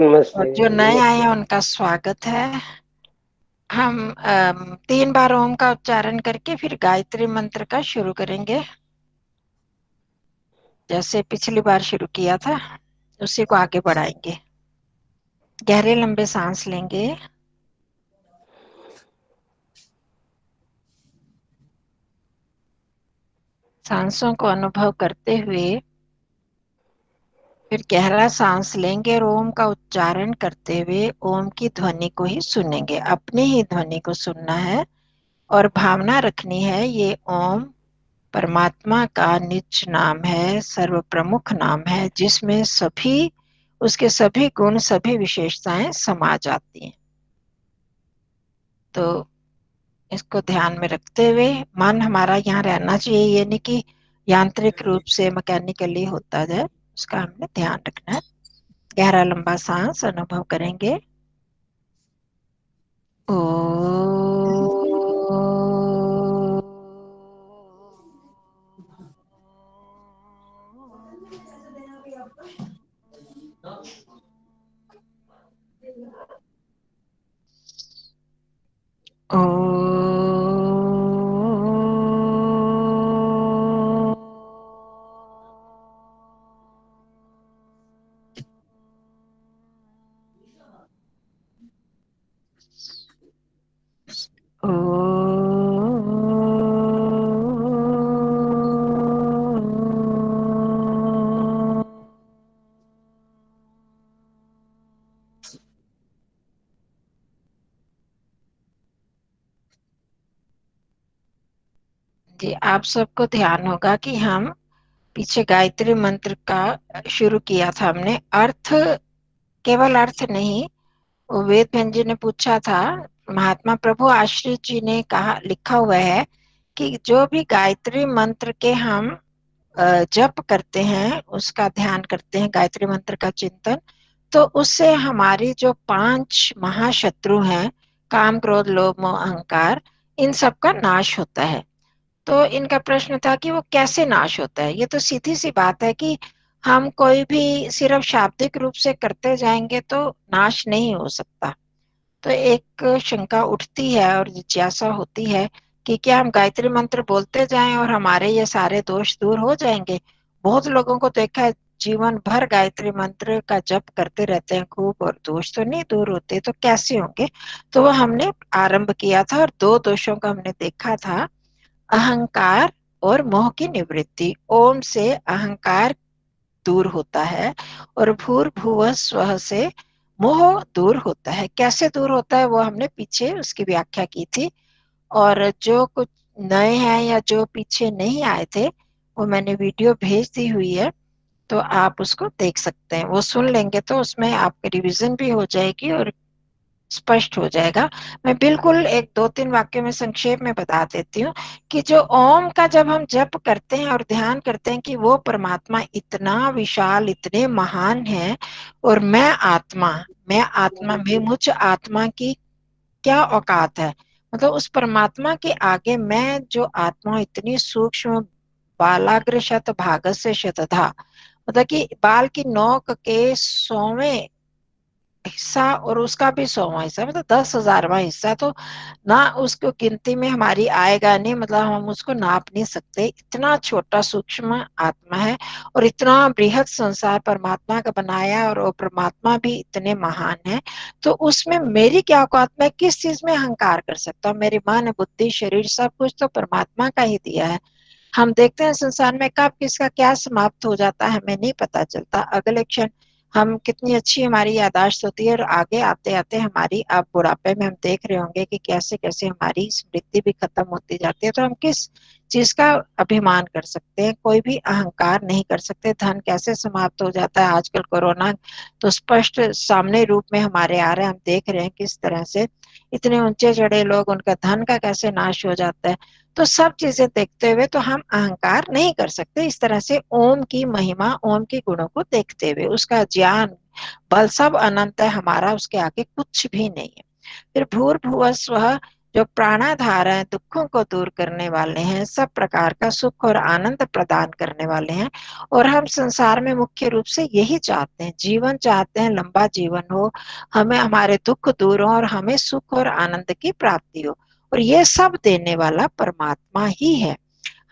नमस्ते। और जो नए आए नमस्ते। हैं उनका स्वागत है। हम 3 बार ओम का उच्चारण करके फिर गायत्री मंत्र का शुरू करेंगे, जैसे पिछली बार शुरू किया था उसी को आगे बढ़ाएंगे। गहरे लंबे सांस लेंगे। सांसों को अनुभव करते हुए फिर गहरा सांस लेंगे और ओम का उच्चारण करते हुए ओम की ध्वनि को ही सुनेंगे। अपनी ही ध्वनि को सुनना है और भावना रखनी है, ये ओम परमात्मा का निज नाम है, सर्व प्रमुख नाम है, जिसमें सभी उसके सभी गुण सभी विशेषताएं समा जाती हैं। तो इसको ध्यान में रखते हुए मन हमारा यहाँ रहना चाहिए, ये नहीं कि यांत्रिक रूप से मैकेनिकली होता जाए, उसका हमने ध्यान रखना है। गहरा लंबा सांस अनुभव करेंगे। ओ ओ जी, आप सबको ध्यान होगा कि हम पीछे गायत्री मंत्र का शुरू किया था हमने। अर्थ, केवल अर्थ नहीं, वो वेद भंज जी ने पूछा था, महात्मा प्रभु आश्रित जी ने कहा, लिखा हुआ है कि जो भी गायत्री मंत्र के हम जप करते हैं, उसका ध्यान करते हैं, गायत्री मंत्र का चिंतन, तो उससे हमारी जो 5 महाशत्रु हैं, काम क्रोध लोभ मोह अहंकार, इन सब का नाश होता है। तो इनका प्रश्न था कि वो कैसे नाश होता है। ये तो सीधी सी बात है कि हम कोई भी सिर्फ शाब्दिक रूप से करते जाएंगे तो नाश नहीं हो सकता। तो एक शंका उठती है और जिज्ञासा होती है कि क्या हम गायत्री मंत्र बोलते जाएं और हमारे ये सारे दोष दूर हो जाएंगे। बहुत लोगों को देखा है, जीवन भर गायत्री मंत्र का जप करते रहते हैं खूब, और दोष तो नहीं दूर होते, तो कैसे होंगे। तो वो हमने आरंभ किया था और 2 दोषों का हमने देखा था, अहंकार और मोह की निवृत्ति। ओम से अहंकार दूर होता है और भूर्भुवः स्वः से मोह दूर होता है। कैसे दूर होता है वो हमने पीछे उसकी व्याख्या की थी। और जो कुछ नए हैं या जो पीछे नहीं आए थे, वो मैंने वीडियो भेज दी हुई है, तो आप उसको देख सकते हैं। वो सुन लेंगे तो उसमें आपकी रिवीजन भी हो जाएगी और स्पष्ट हो जाएगा। मैं बिल्कुल एक 2-3 वाक्य में संक्षेप में बता देती हूँ कि जो ओम का जब हम जप करते हैं और ध्यान करते हैं कि वो परमात्मा इतना विशाल, इतने महान है, और मैं आत्मा में मुझ आत्मा की क्या औकात है। मतलब उस परमात्मा के आगे मैं जो आत्मा इतनी सूक्ष्म, बालाग्र शत भागस्य शतधा, मतलब कि बाल की नोक के 100वें हिस्सा और उसका भी 100वां हिस्सा, मतलब 10,000वां हिस्सा, तो ना उसको गिनती में हमारी आएगा नहीं, मतलब हम उसको नाप नहीं सकते। इतना छोटा सूक्ष्म आत्मा है और इतना बृहद संसार परमात्मा का बनाया, और वो परमात्मा भी इतने महान है। तो उसमें मेरी क्या औकात, मैं किस चीज में अहंकार कर सकता हूँ। मेरी मन बुद्धि शरीर सब कुछ तो परमात्मा का ही दिया है। हम देखते हैं संसार में कब किसका क्या समाप्त हो जाता है हमें नहीं पता चलता। अगले क्षण हम कितनी अच्छी हमारी यादाश्त होती है, और आगे आते आते हमारी, अब बुढ़ापे में हम देख रहे होंगे कि कैसे कैसे हमारी स्मृति भी खत्म होती जाती है। तो हम किस चीज का अभिमान कर सकते हैं, कोई भी अहंकार नहीं कर सकते। धन कैसे समाप्त हो जाता है, आजकल कोरोना तो स्पष्ट सामने रूप में हमारे आ रहे हैं, हम देख रहे हैं किस तरह से इतने ऊंचे चढ़े लोग, उनका धन का कैसे नाश हो जाता है। तो सब चीजें देखते हुए तो हम अहंकार नहीं कर सकते। इस तरह से ओम की महिमा, ओम के गुणों को देखते हुए, उसका ज्ञान बल सब अनंत है, हमारा उसके आगे कुछ भी नहीं है। फिर भूर्भुवः स्वः, जो प्राणाधार हैं, दुखों को दूर करने वाले हैं, सब प्रकार का सुख और आनंद प्रदान करने वाले हैं। और हम संसार में मुख्य रूप से यही चाहते हैं, जीवन चाहते हैं, लंबा जीवन हो, हमें हमारे दुख दूर हो और हमें सुख और आनंद की प्राप्ति हो। और ये सब देने वाला परमात्मा ही है,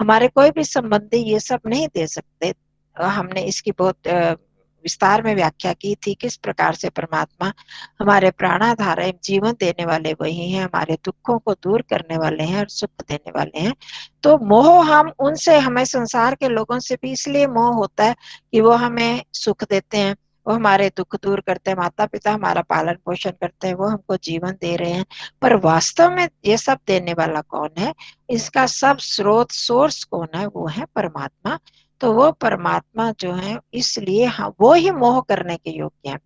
हमारे कोई भी संबंधी ये सब नहीं दे सकते। हमने इसकी बहुत विस्तार में व्याख्या की थी, किस प्रकार से परमात्मा हमारे प्राणाधार जीवन देने वाले वही हैं, हमारे दुखों को दूर करने वाले हैं और सुख देने वाले हैं। तो मोह, हम उनसे, हमें संसार के लोगों से भी इसलिए मोह होता है कि वो हमें सुख देते हैं, वो हमारे दुख दूर करते हैं, माता पिता हमारा पालन पोषण करते हैं, वो हमको जीवन दे रहे हैं। पर वास्तव में ये सब देने वाला कौन है, इसका सब स्रोत, सोर्स कौन है, वो है परमात्मा। तो वो परमात्मा जो है, इसलिए वो ही मोह करने के योग्य है।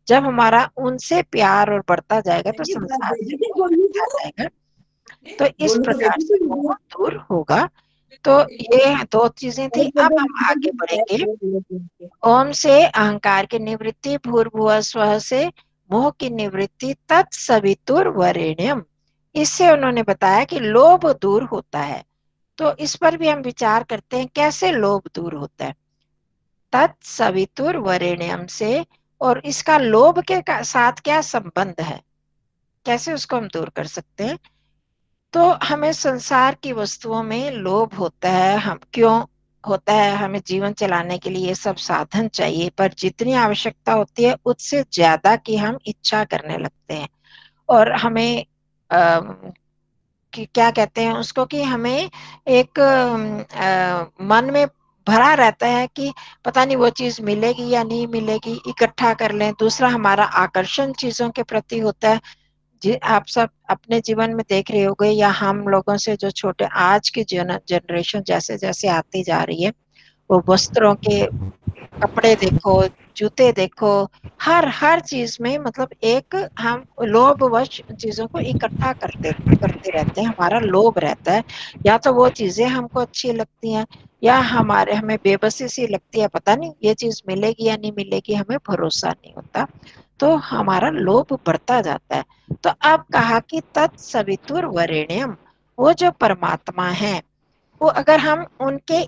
जब हमारा उनसे प्यार और बढ़ता जाएगा तो संसार से मोह मिटता जाएगा। तो इस प्रकार से मोह दूर होगा। तो ये दो चीजें थी। अब हम आगे बढ़ेंगे। ओम से अहंकार की निवृत्ति, भूर्भुवः स्वः से मोह की निवृत्ति, तत्सवितुर वरेण्यम। इससे उन्होंने बताया कि लोभ दूर होता है। तो इस पर भी हम विचार करते हैं, कैसे लोभ दूर होता है। तत्सवितुर वरेण्यम से, और इसका लोभ के साथ क्या संबंध है, कैसे उसको हम दूर कर सकते हैं। तो हमें संसार की वस्तुओं में लोभ होता है। हम क्यों होता है, हमें जीवन चलाने के लिए ये सब साधन चाहिए, पर जितनी आवश्यकता होती है उससे ज्यादा की हम इच्छा करने लगते हैं। और हमें कि क्या कहते हैं उसको, कि हमें एक मन में भरा रहता है कि पता नहीं वो चीज मिलेगी या नहीं मिलेगी, इकट्ठा कर लें। दूसरा, हमारा आकर्षण चीजों के प्रति होता है। जी, आप सब अपने जीवन में देख रहे होंगे, या हम लोगों से जो छोटे, आज की जनरेशन जैसे जैसे आती जा रही है, वो वस्त्रों के, कपड़े देखो, जूते देखो, हर हर चीज में मतलब एक हम लोभवश चीजों को इकट्ठा करते करते रहते हैं, हमारा लोभ रहता है। या तो वो चीजें हमको अच्छी लगती हैं, या हमें बेबसी सी लगती है, पता नहीं ये चीज मिलेगी या नहीं मिलेगी, हमें भरोसा नहीं होता। तो हमारा लोभ बढ़ता जाता है। तो अब कहा कि तत्सवितुर वरेण्यम, वो जो परमात्मा है, वो अगर हम उनके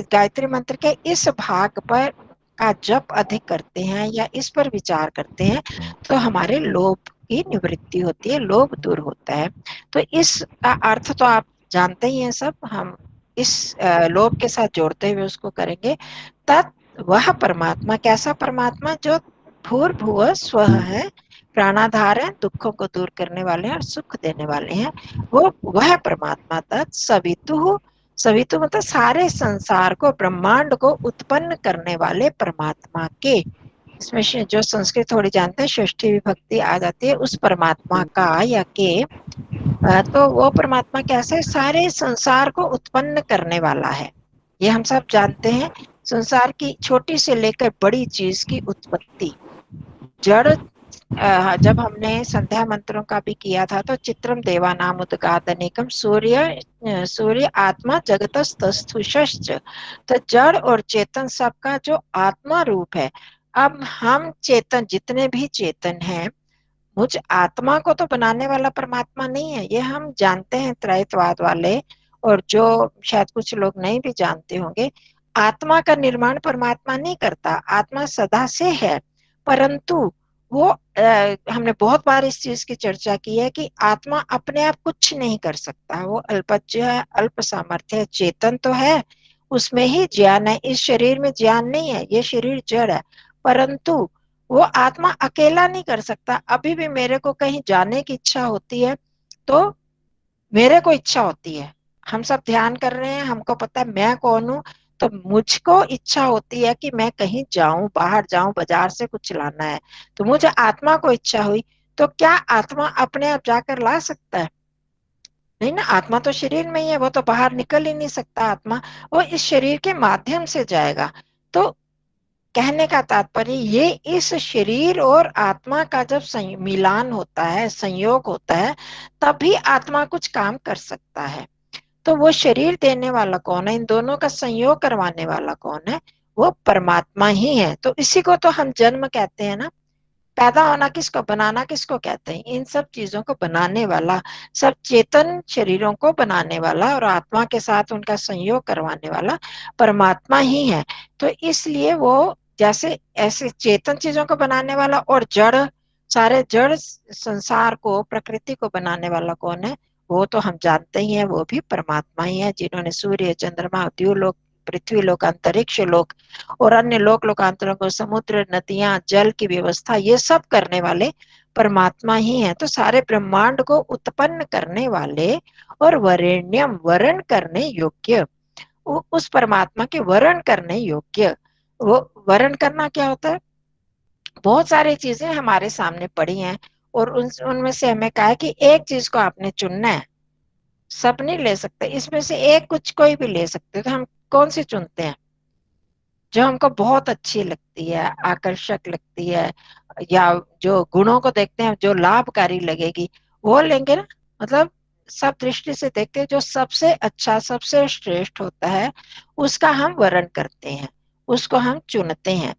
गायत्री मंत्र के इस भाग पर का जप अधिक करते हैं या इस पर विचार करते हैं, तो हमारे लोभ की निवृत्ति होती है, लोभ दूर होता है। तो इसका अर्थ तो आप जानते ही हैं सब, हम इस लोभ के साथ जोड़ते हुए उसको करेंगे। तत्, वह परमात्मा, कैसा परमात्मा, जो भूर्भुवः स्वः है, प्राणाधार है, दुखों को दूर करने वाले हैं और सुख देने वाले हैं, वो वह परमात्मा। तत् सवितुः, सवितु मतलब सारे संसार को, ब्रह्मांड को उत्पन्न करने वाले परमात्मा के, इसमें जो संस्कृत थोड़ी जानते हैं, षष्ठी विभक्ति आ जाती है उस परमात्मा का या के। तो वो परमात्मा कैसे, सारे संसार को उत्पन्न करने वाला है, ये हम सब जानते हैं। संसार की छोटी से लेकर बड़ी चीज की उत्पत्ति, जड़, जब हमने संध्या मंत्रों का भी किया था, तो चित्रम देवानाम उद्गादनिकम, सूर्य आत्मा जगतस्तस्थुषश्च, तो जड़ और चेतन सबका जो आत्मा रूप है। अब हम चेतन, जितने भी चेतन हैं, मुझ आत्मा को तो बनाने वाला परमात्मा नहीं है, ये हम जानते हैं त्रैतवाद वाले। और जो शायद कुछ लोग नहीं भी जानते होंगे, आत्मा का निर्माण परमात्मा नहीं करता, आत्मा सदा से है। परंतु वो हमने बहुत बार इस चीज की चर्चा की है कि आत्मा अपने आप कुछ नहीं कर सकता, वो अल्पज्य है, अल्प सामर्थ्य है, चेतन तो है, उसमें ही ज्ञान है, इस शरीर में ज्ञान नहीं है, ये शरीर जड़ है। परंतु वो आत्मा अकेला नहीं कर सकता। अभी भी मेरे को कहीं जाने की इच्छा होती है, तो मेरे को इच्छा होती है, हम सब ध्यान कर रहे हैं, हमको पता है मैं कौन हूं, तो मुझको इच्छा होती है कि मैं कहीं जाऊं, बाहर जाऊं, बाजार से कुछ लाना है, तो मुझे आत्मा को इच्छा हुई। तो क्या आत्मा अपने आप जाकर ला सकता है? नहीं ना, आत्मा तो शरीर में ही है, वो तो बाहर निकल ही नहीं सकता आत्मा, वो इस शरीर के माध्यम से जाएगा। तो कहने का तात्पर्य ये, इस शरीर और आत्मा का जब मिलान होता है, संयोग होता है, तभी आत्मा कुछ काम कर सकता है। तो वो शरीर देने वाला कौन है, इन दोनों का संयोग करवाने वाला कौन है, वो परमात्मा ही है। तो इसी को तो हम जन्म कहते हैं ना। पैदा होना किसको, बनाना किसको कहते हैं? इन सब चीजों को बनाने वाला, सब चेतन शरीरों को बनाने वाला और आत्मा के साथ उनका संयोग करवाने वाला परमात्मा ही है। तो इसलिए वो जैसे ऐसे चेतन चीजों को बनाने वाला और जड़, सारे जड़ संसार को, प्रकृति को बनाने वाला कौन है? वो तो हम जानते ही हैं, वो भी परमात्मा ही है, जिन्होंने सूर्य, चंद्रमा, द्युलोक, पृथ्वी लोक, अंतरिक्ष लोक और अन्य लोक लोकांतरों को, समुद्र, नदियां, जल की व्यवस्था, ये सब करने वाले परमात्मा ही है। तो सारे ब्रह्मांड को उत्पन्न करने वाले और वरेण्यम, वरण करने योग्य, उस परमात्मा के वरण करने योग्य। वो वरण करना क्या होता है? बहुत सारी चीजें हमारे सामने पड़ी हैं और उनमें से हमें कहा है कि एक चीज को आपने चुनना है, सब नहीं ले सकते, इसमें से एक कुछ कोई भी ले सकते। तो हम कौन सी चुनते हैं? जो हमको बहुत अच्छी लगती है, आकर्षक लगती है, या जो गुणों को देखते हैं जो लाभकारी लगेगी, वो लेंगे ना। मतलब सब दृष्टि से देखते हैं, जो सबसे अच्छा, सबसे श्रेष्ठ होता है, उसका हम वर्ण करते हैं, उसको हम चुनते हैं।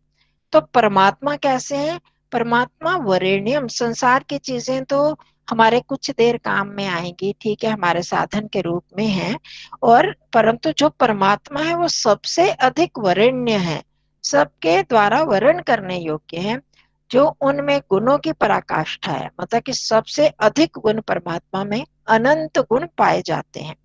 तो परमात्मा कैसे है? परमात्मा वरेण्यम, संसार की चीजें तो हमारे कुछ देर काम में आएंगी, ठीक है, हमारे साधन के रूप में है, और परंतु जो परमात्मा है वो सबसे अधिक वरेण्य है, सबके द्वारा वर्ण करने योग्य है, जो उनमें गुणों की पराकाष्ठा है। मतलब कि सबसे अधिक गुण परमात्मा में, अनंत गुण पाए जाते हैं।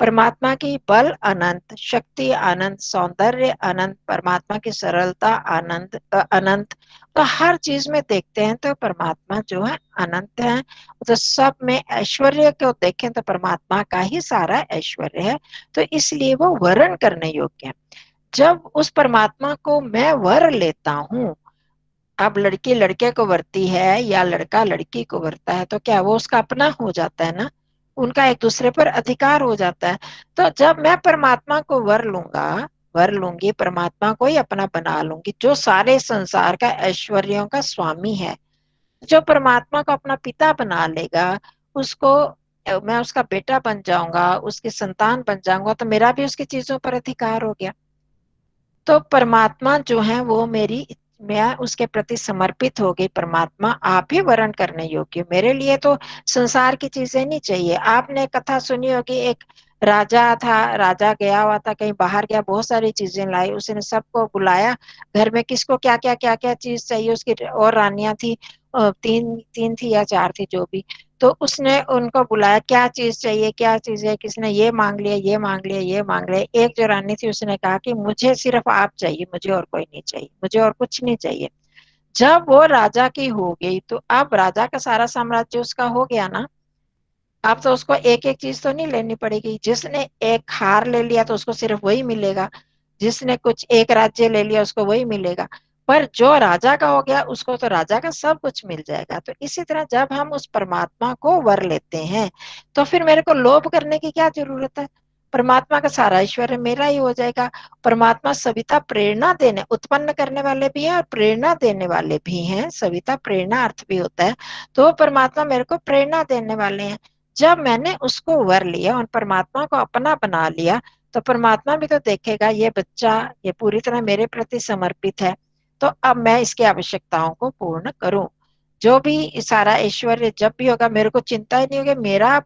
परमात्मा की बल अनंत, शक्ति अनंत, सौंदर्य अनंत, परमात्मा की सरलता अनंत, अनंत। तो हर चीज में देखते हैं तो परमात्मा जो है अनंत है। तो सब में ऐश्वर्य को देखें तो परमात्मा का ही सारा ऐश्वर्य है। तो इसलिए वो वर्ण करने योग्य है। जब उस परमात्मा को मैं वर लेता हूँ, अब लड़की लड़के को वरती है या लड़का लड़की को वरता है, तो क्या वो उसका अपना हो जाता है ना? उनका एक दूसरे पर अधिकार हो जाता है। तो जब मैं परमात्मा को वर लूंगा, वर लूंगी, परमात्मा को ही अपना बना लूंगी, जो सारे संसार का ऐश्वर्यों का स्वामी है, जो परमात्मा को अपना पिता बना लेगा, उसको मैं उसका बेटा बन जाऊंगा, उसकी संतान बन जाऊंगा, तो मेरा भी उसकी चीजों पर अधिकार हो गया। तो परमात्मा जो है वो मेरी, मैं उसके प्रति समर्पित हो गई। परमात्मा आप ही वर्ण करने योग्य, मेरे लिए तो संसार की चीजें नहीं चाहिए। आपने कथा सुनी होगी, एक राजा था, राजा गया हुआ था कहीं बाहर गया, बहुत सारी चीजें लाई, उसने सबको बुलाया, घर में किसको क्या क्या चीज चाहिए, उसकी और रानियां थी, तीन तीन थी या चार थी जो भी। तो उसने उनको बुलाया, क्या चीज चाहिए, क्या चीज है, किसने ये मांग लिया, ये मांग लिया, ये मांग लिया। एक जो रानी थी उसने कहा कि मुझे सिर्फ आप चाहिए, मुझे और कोई नहीं चाहिए, मुझे और कुछ नहीं चाहिए। जब वो राजा की हो गई तो अब राजा का सारा साम्राज्य उसका हो गया ना। अब तो उसको एक एक चीज तो नहीं लेनी पड़ेगी, जिसने एक हार ले लिया तो उसको सिर्फ वही मिलेगा, जिसने कुछ एक राज्य ले लिया उसको वही मिलेगा। पर जो राजा का हो गया उसको तो राजा का सब कुछ मिल जाएगा। तो इसी तरह जब हम उस परमात्मा को वर लेते हैं, तो फिर मेरे को लोभ करने की क्या जरूरत है? परमात्मा का सारा ऐश्वर्य मेरा ही हो जाएगा। परमात्मा सविता, प्रेरणा देने, उत्पन्न करने वाले भी हैं और प्रेरणा देने वाले भी हैं। सविता प्रेरणा अर्थ भी होता है। तो वो परमात्मा मेरे को प्रेरणा देने वाले हैं। जब मैंने उसको वर लिया और परमात्मा को अपना बना लिया, तो परमात्मा भी तो देखेगा ये बच्चा, ये पूरी तरह मेरे प्रति समर्पित है, तो अब मैं इसकी आवश्यकताओं को पूर्ण करूं। जो भी सारा ऐश्वर्य जब भी होगा, मेरे को चिंता ही नहीं होगी, मेरा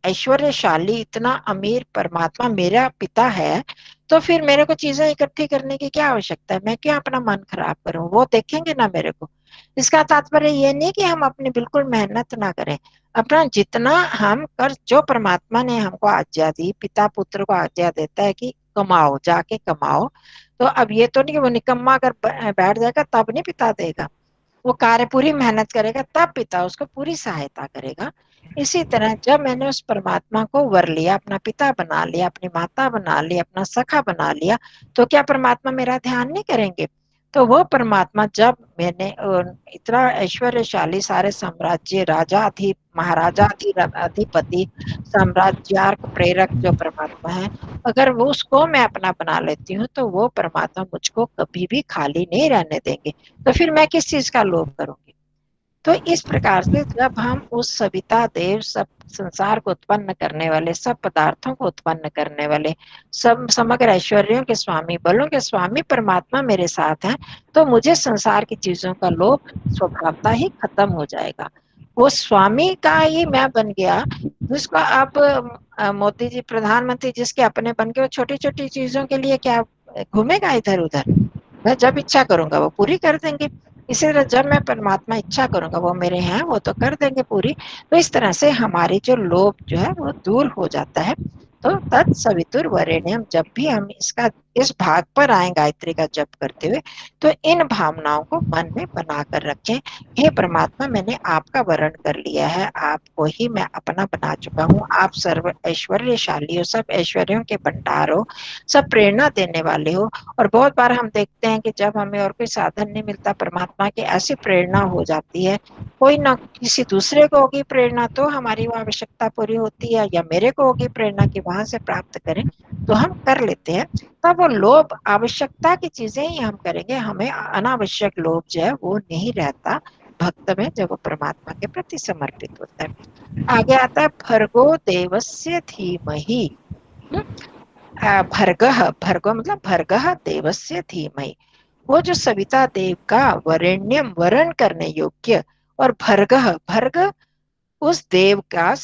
ऐश्वर्यशाली, इतना अमीर परमात्मा मेरा पिता है, तो फिर मेरे को चीजें इकट्ठी करने की क्या आवश्यकता है? मैं क्यों अपना मन खराब करूं? वो देखेंगे ना मेरे को। इसका तात्पर्य ये नहीं कि हम अपनी बिल्कुल मेहनत ना करें। अपना जितना हम कर, जो परमात्मा ने हमको आज्ञा दी, पिता पुत्र को आज्ञा देता है कि कमाओ, जाके कमाओ। तो अब ये तो नहीं कि वो निकम्मा अगर बैठ जाएगा तब नहीं पिता देगा, वो कार्य पूरी मेहनत करेगा तब पिता उसको पूरी सहायता करेगा। इसी तरह जब मैंने उस परमात्मा को वर लिया, अपना पिता बना लिया, अपनी माता बना लिया, अपना सखा बना लिया, तो क्या परमात्मा मेरा ध्यान नहीं करेंगे? तो वो परमात्मा, जब मैंने इतना ऐश्वर्यशाली सारे साम्राज्य, राजा थी, महाराजा थी, अधिपति, साम्राज्यार्क प्रेरक जो परमात्मा है, अगर वो उसको मैं अपना बना लेती हूँ, तो वो परमात्मा मुझको कभी भी खाली नहीं रहने देंगे। तो फिर मैं किस चीज का लोभ करूंगी? तो इस प्रकार से जब हम उस सविता देव, सब संसार को उत्पन्न करने वाले, सब पदार्थों को उत्पन्न करने वाले, सब समग्र ऐश्वर्यों के स्वामी, बलों के स्वामी परमात्मा मेरे साथ हैं, तो मुझे संसार की चीजों का लोभ स्वभावता ही खत्म हो जाएगा। वो स्वामी का ही मैं बन गया, जिसको आप मोदी जी प्रधानमंत्री जिसके अपने बन के, वो छोटी छोटी चीजों के लिए क्या घूमेगा इधर उधर? मैं जब इच्छा करूंगा वो पूरी कर देंगे। इसी तरह जब मैं परमात्मा इच्छा करूंगा वो मेरे हैं, वो तो कर देंगे पूरी। तो इस तरह से हमारी जो लोभ जो है वो दूर हो जाता है। तो तत्सवितुर वरेण्यम, जब भी हम इसका इस भाग पर आए गायत्री का जप करते हुए, तो इन भावनाओं को मन में बना कर रखें। हे परमात्मा, मैंने आपका वरण कर लिया है, आपको ही मैं अपना बना चुका हूँ। आप सर्व ऐश्वर्यशाली हो, सब ऐश्वर्यों के भंडार हो, सब प्रेरणा देने वाले हो। और बहुत बार हम देखते हैं कि जब हमें और कोई साधन नहीं मिलता, परमात्मा की ऐसी प्रेरणा हो जाती है, कोई ना किसी दूसरे को होगी प्रेरणा तो हमारी वो आवश्यकता पूरी होती है, या मेरे को होगी प्रेरणा की वहां से प्राप्त करें, तो हम कर लेते हैं। तब वो लोभ, आवश्यकता की चीजें ही हम करेंगे, हमें अनावश्यक लोभ जो है वो नहीं रहता भक्त में, जब वो परमात्मा के प्रति समर्पित होता है। आगे आता है भर्गो देवस्य धीमहि। भर्गः, भर्गो मतलब भर्गः देवस्य धीमहि, वो जो सविता देव का वरेण्यम, वरण करने योग्य, और भर्गः, भर्ग उस देव का,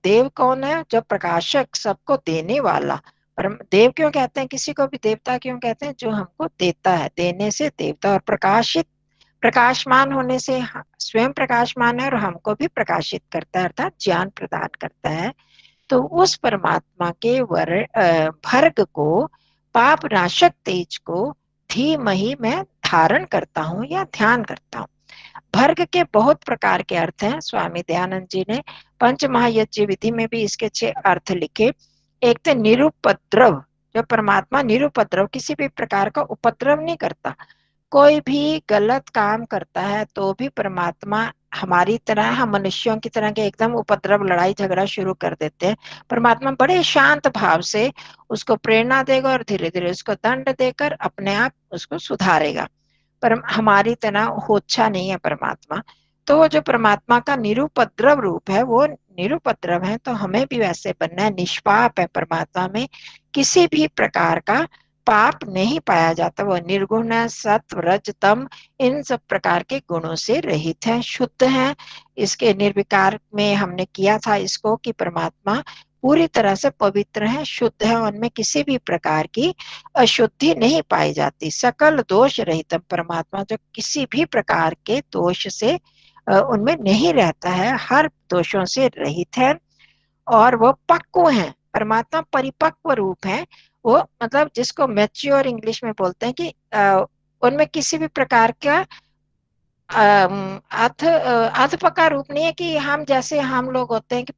देव कौन है? जो प्रकाशक, सबको देने वाला। पर देव क्यों कहते हैं? किसी को भी देवता क्यों कहते हैं? जो हमको देता है, देने से देवता। और प्रकाशित, प्रकाशमान होने से स्वयं प्रकाशमान है और हमको भी प्रकाशित करता है, अर्थात ज्ञान प्रदान करता है। तो उस परमात्मा के भर्ग को, पाप नाशक तेज को, धीमहि मैं धारण करता हूँ या ध्यान करता हूँ। भर्ग के बहुत प्रकार के अर्थ हैं। स्वामी दयानंद जी ने पंच महायज्ञ विधि में भी इसके 6 अर्थ लिखे। एक तो निरुपद्रव, जो परमात्मा निरुपद्रव, किसी भी प्रकार का उपद्रव नहीं करता। कोई भी गलत काम करता है तो भी परमात्मा हमारी तरह, हम मनुष्यों की तरह के एकदम उपद्रव, लड़ाई झगड़ा शुरू कर देते हैं। परमात्मा बड़े शांत भाव से उसको प्रेरणा देगा और धीरे धीरे उसको दंड देकर अपने आप उसको सुधारेगा। पर हमारी तरह होच्छा नहीं है परमात्मा। तो वो जो परमात्मा का निरुपद्रव रूप है, वो निरुपद्रव है, तो हमें भी वैसे बनना है। निष्पाप है परमात्मा में, किसी भी प्रकार का पाप नहीं पाया जाता। वो निर्गुण है, सत्व रज तम, इन सब प्रकार के गुणों से रहित है, शुद्ध है। इसके निर्विकार में हमने किया था इसको कि परमात्मा पूरी तरह से पवित्र है, शुद्ध है, उनमें किसी भी प्रकार की अशुद्धि नहीं पाई जाती। सकल दोष रहित परमात्मा, जो किसी भी प्रकार के दोष से उनमें नहीं रहता है, हर दोषों से रहित है। और वो पक्व है, परमात्मा परिपक्व रूप है। वो मतलब जिसको मैच्योर इंग्लिश में बोलते हैं कि उनमें किसी भी प्रकार का अध पका रूप नहीं है, कि हम जैसे हम लोग होते हैं कि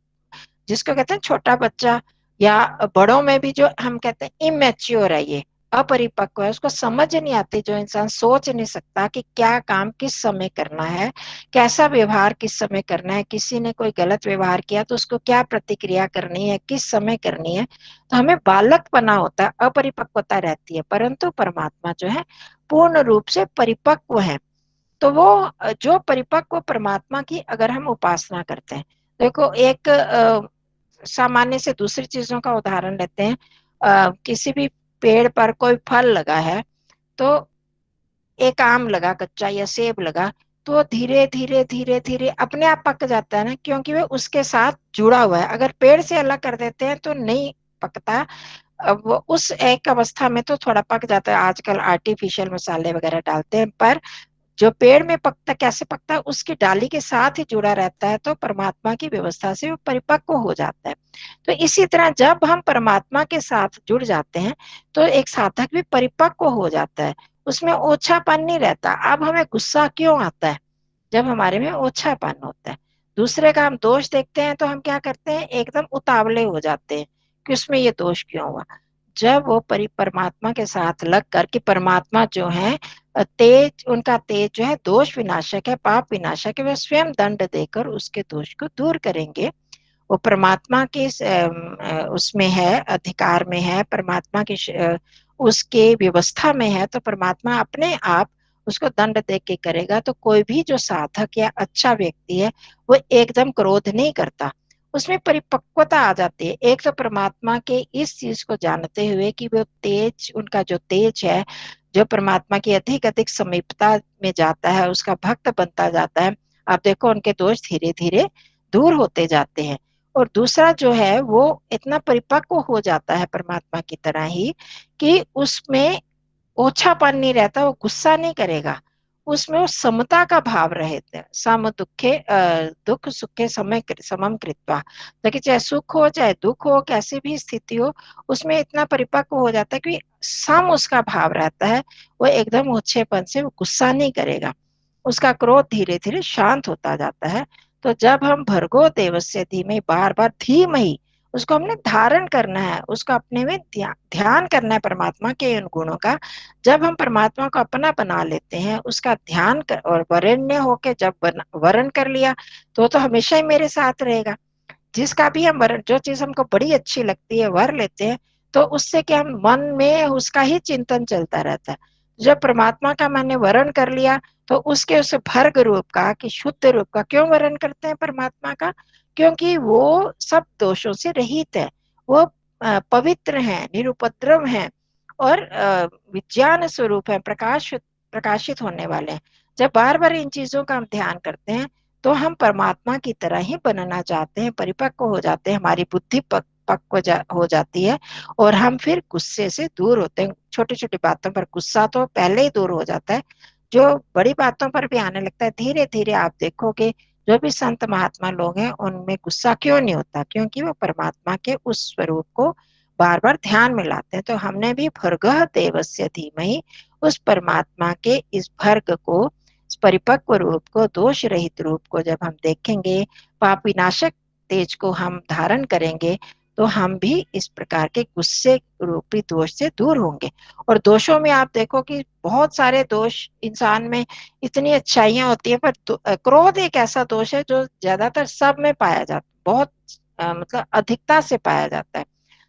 जिसको कहते हैं छोटा बच्चा, या बड़ों में भी जो हम कहते हैं इमेच्योर है, ये अपरिपक्व है, उसको समझ नहीं आती। जो इंसान सोच नहीं सकता कि क्या काम किस समय करना है, कैसा व्यवहार किस समय करना है, किसी ने कोई गलत व्यवहार किया तो उसको क्या प्रतिक्रिया करनी है, किस समय करनी है, तो हमें बालकपना होता है, अपरिपक्वता रहती है। परंतु परमात्मा जो है पूर्ण रूप से परिपक्व है। तो वो जो परिपक्व परमात्मा की अगर हम उपासना करते हैं, देखो एक सामान्य से दूसरी चीजों का उदाहरण लेते हैं। किसी भी पेड़ पर कोई फल लगा है, तो एक आम लगा कच्चा या सेब लगा, तो धीरे धीरे धीरे धीरे अपने आप पक जाता है ना, क्योंकि वो उसके साथ जुड़ा हुआ है। अगर पेड़ से अलग कर देते हैं तो नहीं पकता। अब वो उस एक अवस्था में तो थोड़ा पक जाता है, आजकल आर्टिफिशियल मसाले वगैरह डालते हैं, पर जो पेड़ में पकता, कैसे पकता है, उसकी डाली के साथ ही जुड़ा रहता है, तो परमात्मा की व्यवस्था से वो परिपक्व हो जाता है। तो इसी तरह जब हम परमात्मा के साथ जुड़ जाते हैं, तो एक साधक भी परिपक्व हो जाता है, उसमें ओछापन नहीं रहता। अब हमें गुस्सा क्यों आता है? जब हमारे में ओछापन होता है। दूसरे का हम दोष देखते हैं तो हम क्या करते हैं, एकदम उतावले हो जाते हैं कि उसमें ये दोष क्यों हुआ। जब वो परमात्मा के साथ लग कर, कि परमात्मा जो है तेज, उनका तेज जो है दोष विनाशक है, पाप विनाशक है, वे स्वयं दंड देकर उसके दोष को दूर करेंगे। वो परमात्मा के उसमें है, अधिकार में है, परमात्मा के उसके व्यवस्था में है, तो परमात्मा अपने आप उसको दंड दे के करेगा, तो कोई भी जो साधक या अच्छा व्यक्ति है वो एकदम क्रोध नहीं करता, उसमें परिपक्वता आ जाती है। एक तो परमात्मा के इस चीज को जानते हुए कि वो तेज, उनका जो तेज है, जो परमात्मा की अधिक अधिक समीपता में जाता है, उसका भक्त बनता जाता है, आप देखो उनके दोष धीरे धीरे दूर होते जाते हैं। और दूसरा जो है वो इतना परिपक्व हो जाता है परमात्मा की तरह ही कि उसमें ओछापन नहीं रहता, वो गुस्सा नहीं करेगा, उसमें वो समता का भाव रहता है। सम दुखे दुख सुखे समय समम कृत्वा, ताकि चाहे सुख हो चाहे दुख हो, कैसी भी स्थिति हो, उसमें इतना परिपक्व हो जाता है कि सम उसका भाव रहता है। वो एकदम ओछेपन से वो गुस्सा नहीं करेगा, उसका क्रोध धीरे धीरे शांत होता जाता है। तो जब हम भर्गो देवस्य धीमहि, बार बार धीमहि, उसको हमने धारण करना है, उसको अपने में ध्यान करना है परमात्मा के उन गुणों का। जब हम परमात्मा को अपना बना लेते हैं, उसका ध्यान कर, और वरेण्य होके जब वरण कर लिया तो हमेशा ही मेरे साथ रहेगा। जिसका भी हम वरण, जो चीज हमको बड़ी अच्छी लगती है वर लेते हैं, तो उससे क्या, हम मन में उसका ही चिंतन चलता रहता है। जब परमात्मा का मैंने वरण कर लिया, तो उसके उस भर्ग रूप का, कि शुद्ध रूप का, क्यों वरण करते हैं परमात्मा का? क्योंकि वो सब दोषों से रहित है, वो पवित्र है, निरुपद्रव है, और विज्ञान स्वरूप है, प्रकाशित होने वाले हैं। जब बार बार इन चीजों का हम ध्यान करते हैं, तो हम परमात्मा की तरह ही बनना चाहते हैं, परिपक्व हो जाते हैं, हमारी बुद्धि पक्व हो जाती है, और हम फिर गुस्से से दूर होते हैं। छोटी छोटी बातों पर गुस्सा तो पहले ही दूर हो जाता है, जो बड़ी बातों पर भी आने लगता है। धीरे धीरे आप देखोगे जो भी संत महात्मा लोग हैं उनमें गुस्सा क्यों नहीं होता, क्योंकि वो परमात्मा के उस स्वरूप को बार बार ध्यान में लाते हैं। तो हमने भी भर्गः देवस्य धीमहि, उस परमात्मा के इस भर्ग को, इस परिपक्व रूप को, दोष रहित रूप को जब हम देखेंगे, पाप विनाशक तेज को हम धारण करेंगे, तो हम भी इस प्रकार के गुस्से रूपी दोष से दूर होंगे। और दोषों में आप देखो कि बहुत सारे दोष इंसान में, इतनी अच्छाइयां होती है, पर क्रोध एक ऐसा दोष है जो ज्यादातर सब में पाया जाता है, बहुत मतलब अधिकता से पाया जाता है।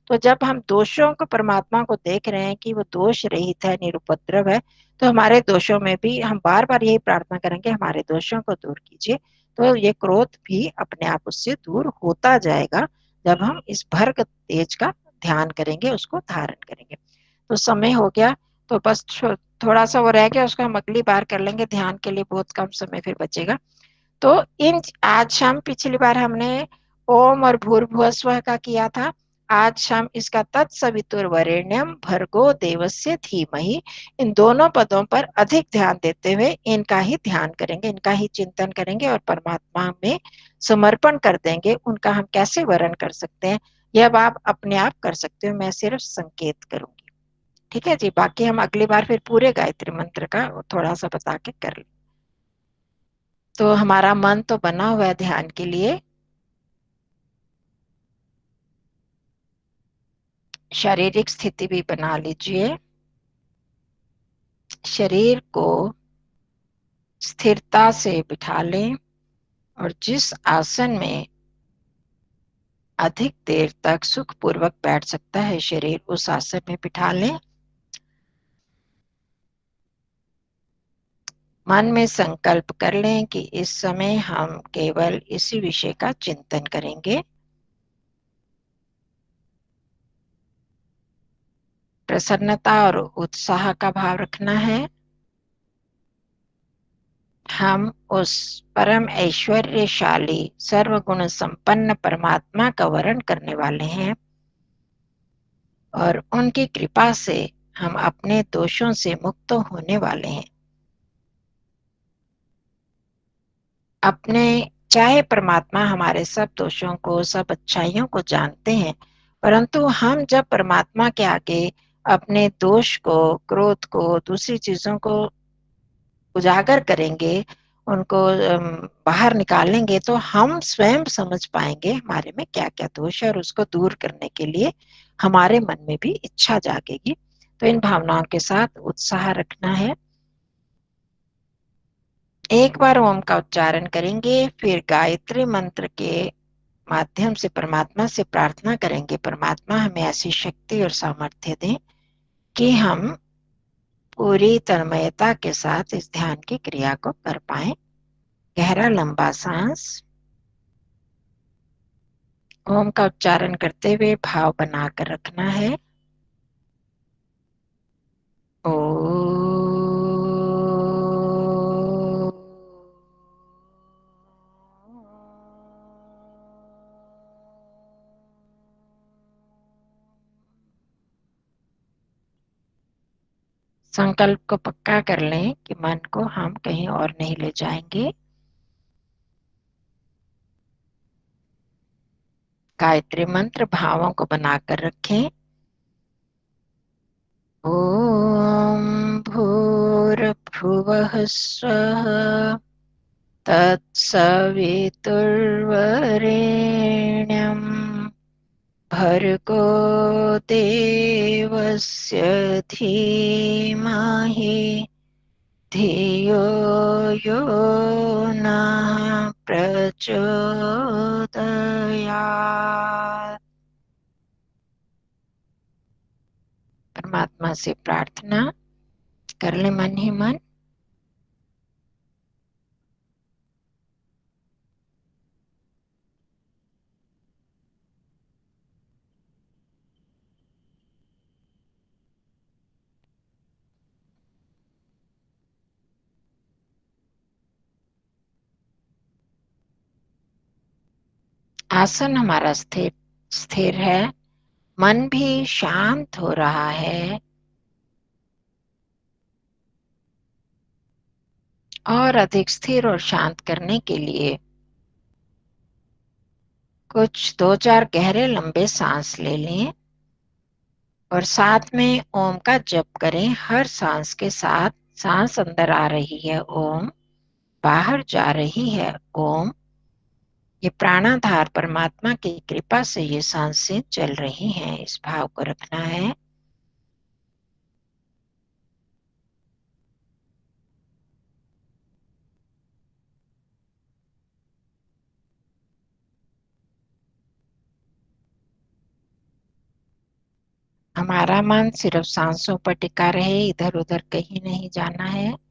तो जब हम दोषों को, परमात्मा को देख रहे हैं कि वो दोष रहित है, निरुपद्रव है, तो हमारे दोषों में भी हम बार बार यही प्रार्थना करेंगे, हमारे दोषों को दूर कीजिए। तो ये क्रोध भी अपने आप उससे दूर होता जाएगा, जब हम इस भर्ग तेज का ध्यान करेंगे, उसको धारण करेंगे। तो समय हो गया, तो बस थोड़ा सा वो रह गया, उसको हम अगली बार कर लेंगे, ध्यान के लिए बहुत कम समय फिर बचेगा। तो इन आज शाम, पिछली बार हमने ओम और भूर्भुवः स्वः का किया था, आज शाम इसका तत्सवितुर्वरेण्यम भर्गो देवस्य धीमहि, इन दोनों पदों पर अधिक ध्यान देते हुए इनका ही ध्यान करेंगे, इनका ही चिंतन करेंगे, और परमात्मा में समर्पण कर देंगे। उनका हम कैसे वर्ण कर सकते हैं, यह अब आप अपने आप कर सकते हो, मैं सिर्फ संकेत करूंगी। ठीक है जी, बाकी हम अगली बार फिर पूरे गायत्री मंत्र का थोड़ा सा बता के कर लें। तो हमारा मन तो बना हुआ है ध्यान के लिए, शारीरिक स्थिति भी बना लीजिए। शरीर को स्थिरता से बिठा लें, और जिस आसन में अधिक देर तक सुखपूर्वक बैठ सकता है शरीर, उस आसन में बिठा लें। मन में संकल्प कर लें कि इस समय हम केवल इसी विषय का चिंतन करेंगे। प्रसन्नता और उत्साह का भाव रखना है। हम उस परम ऐश्वर्यशाली सर्वगुण संपन्न परमात्मा का वर्ण करने वाले हैं, और उनकी कृपा से हम अपने दोषों से मुक्त होने वाले हैं। अपने, चाहे परमात्मा हमारे सब दोषों को, सब अच्छाइयों को जानते हैं, परंतु हम जब परमात्मा के आगे अपने दोष को, क्रोध को, दूसरी चीजों को उजागर करेंगे, उनको बाहर निकालेंगे, तो हम स्वयं समझ पाएंगे हमारे में क्या क्या दोष है, और उसको दूर करने के लिए हमारे मन में भी इच्छा जागेगी। तो इन भावनाओं के साथ उत्साह रखना है। एक बार ओम का उच्चारण करेंगे, फिर गायत्री मंत्र के माध्यम से परमात्मा से प्रार्थना करेंगे, परमात्मा हमें ऐसी शक्ति और सामर्थ्य दें कि हम पूरी तन्मयता के साथ इस ध्यान की क्रिया को कर पाए। गहरा लंबा सांस। ओम का उच्चारण करते हुए भाव बनाकर रखना है। ओ। संकल्प को पक्का कर लें कि मन को हम कहीं और नहीं ले जाएंगे। गायत्री मंत्र भावों को बनाकर रखें। ओम भूर्भुवः स्वः तत्सवितुर्वरेण्यं भर्गो देवस्य धीमहि धियो यो नः प्रचोदयात्। परमात्मा से प्रार्थना कर ले मन ही मन। आसन हमारा स्थिर स्थिर है, मन भी शांत हो रहा है और अधिक स्थिर और शांत करने के लिए कुछ 2-4 गहरे लंबे सांस ले लें और साथ में ओम का जप करें। हर सांस के साथ सांस अंदर आ रही है ओम, बाहर जा रही है ओम। ये प्राणाधार परमात्मा की कृपा से ये सांसें चल रही हैं, इस भाव को रखना है। हमारा मन सिर्फ सांसों पर टिका रहे, इधर उधर कहीं नहीं जाना है।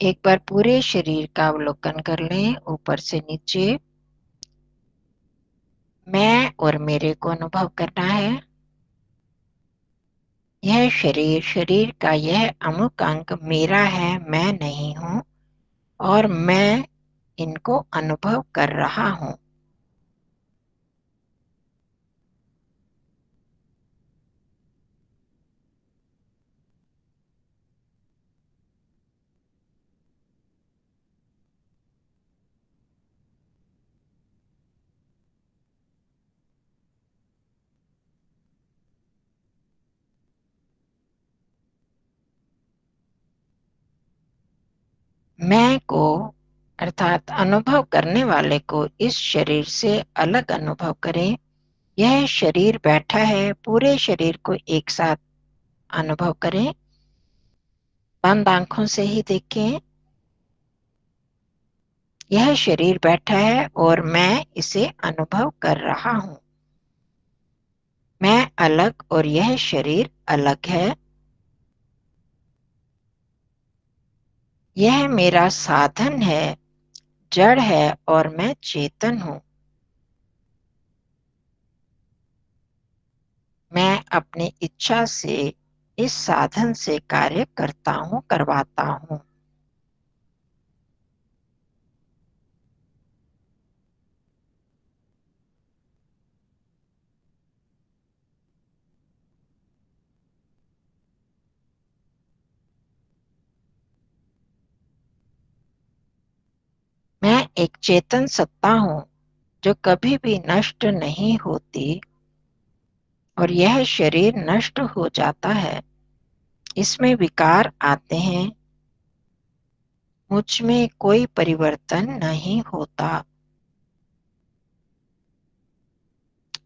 एक बार पूरे शरीर का अवलोकन कर लें, ऊपर से नीचे। मैं और मेरे को अनुभव करना है। यह शरीर, शरीर का यह अमुक अंग मेरा है, मैं नहीं हूं और मैं इनको अनुभव कर रहा हूं। मैं को अर्थात अनुभव करने वाले को इस शरीर से अलग अनुभव करें। यह शरीर बैठा है, पूरे शरीर को एक साथ अनुभव करें। बंद आंखों से ही देखें। यह शरीर बैठा है और मैं इसे अनुभव कर रहा हूं। मैं अलग और यह शरीर अलग है। यह मेरा साधन है, जड़ है और मैं चेतन हूं। मैं अपनी इच्छा से इस साधन से कार्य करता हूं, करवाता हूं। एक चेतन सत्ता हूँ जो कभी भी नष्ट नहीं होती, और यह शरीर नष्ट हो जाता है, इसमें विकार आते हैं, मुझ में कोई परिवर्तन नहीं होता।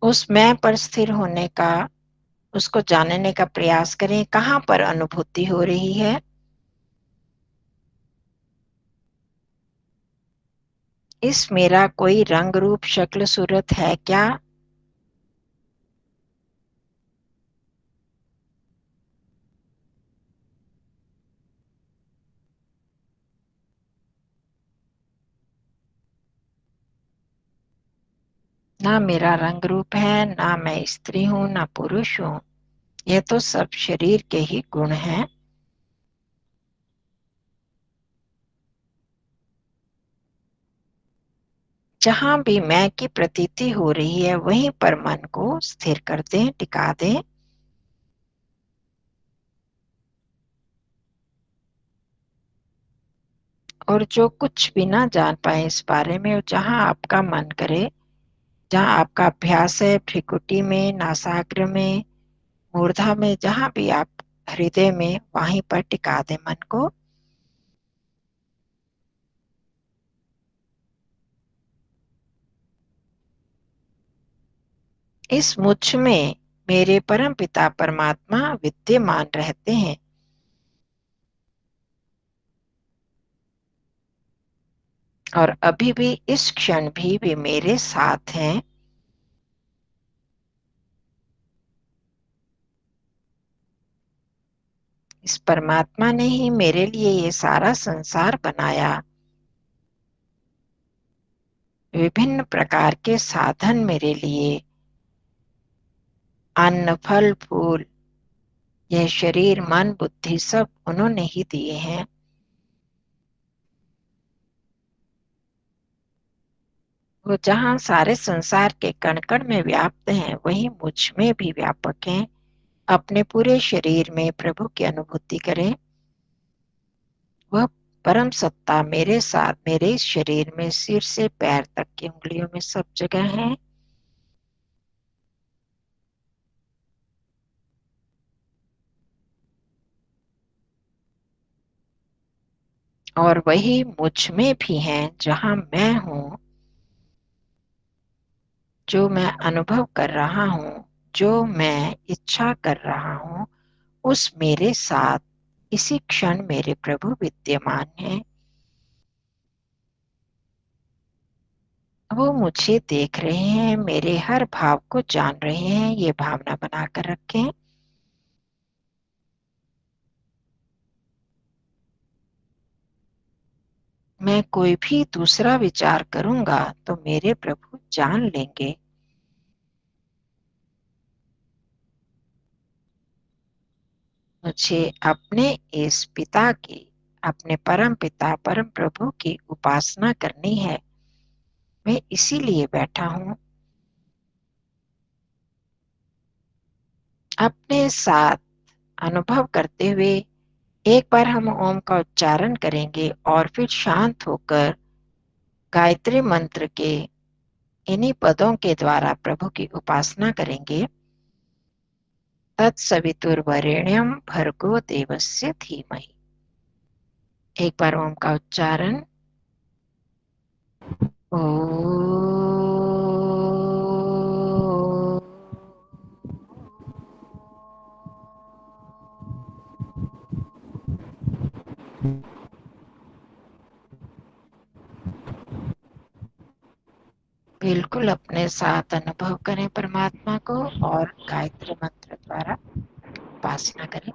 उस मैं पर स्थिर होने का, उसको जानने का प्रयास करें। कहाँ पर अनुभूति हो रही है? इस मेरा कोई रंग रूप शक्ल सूरत है क्या? ना मेरा रंग रूप है, ना मैं स्त्री हूँ, ना पुरुष हूँ। यह तो सब शरीर के ही गुण हैं। जहां भी मैं की प्रतीति हो रही है, वहीं पर मन को स्थिर कर दें, टिका दें। और जो कुछ भी ना जान पाए इस बारे में, जहां आपका मन करे, जहां आपका अभ्यास है, भ्रिकुटी में, नासाग्र में, मूर्धा में, जहां भी आप हृदय में, वहीं पर टिका दें मन को। इस मुझ में मेरे परम पिता परमात्मा विद्यमान रहते हैं, और अभी भी इस क्षण भी वे मेरे साथ हैं। इस परमात्मा ने ही मेरे लिए ये सारा संसार बनाया। विभिन्न प्रकार के साधन मेरे लिए, अन्न, फल, फूल, यह शरीर, मन, बुद्धि, सब उन्होंने ही दिए हैं। वो जहाँ सारे संसार के कण कण में व्याप्त हैं, वही मुझ में भी व्यापक हैं। अपने पूरे शरीर में प्रभु की अनुभूति करें। वह परम सत्ता मेरे साथ, मेरे इस शरीर में, सिर से पैर तक की उंगलियों में, सब जगह है। और वही मुझ में भी है, जहाँ मैं हूँ, जो मैं अनुभव कर रहा हूँ, जो मैं इच्छा कर रहा हूँ, उस मेरे साथ इसी क्षण मेरे प्रभु विद्यमान हैं। वो मुझे देख रहे हैं, मेरे हर भाव को जान रहे हैं। ये भावना बनाकर रखें। मैं कोई भी दूसरा विचार करूंगा तो मेरे प्रभु जान लेंगे। मुझे अपने इस पिता की, अपने परम पिता परम प्रभु की उपासना करनी है। मैं इसीलिए बैठा हूँ। अपने साथ अनुभव करते हुए एक बार हम ओम का उच्चारण करेंगे, और फिर शांत होकर गायत्री मंत्र के इन्हीं पदों के द्वारा प्रभु की उपासना करेंगे। तत्सवितुर्वरेण्यम भर्गो देवस्य धीमहि। एक बार ओम का उच्चारण। ओ। बिल्कुल अपने साथ अनुभव करें परमात्मा को, और गायत्री मंत्र द्वारा उपासना करें।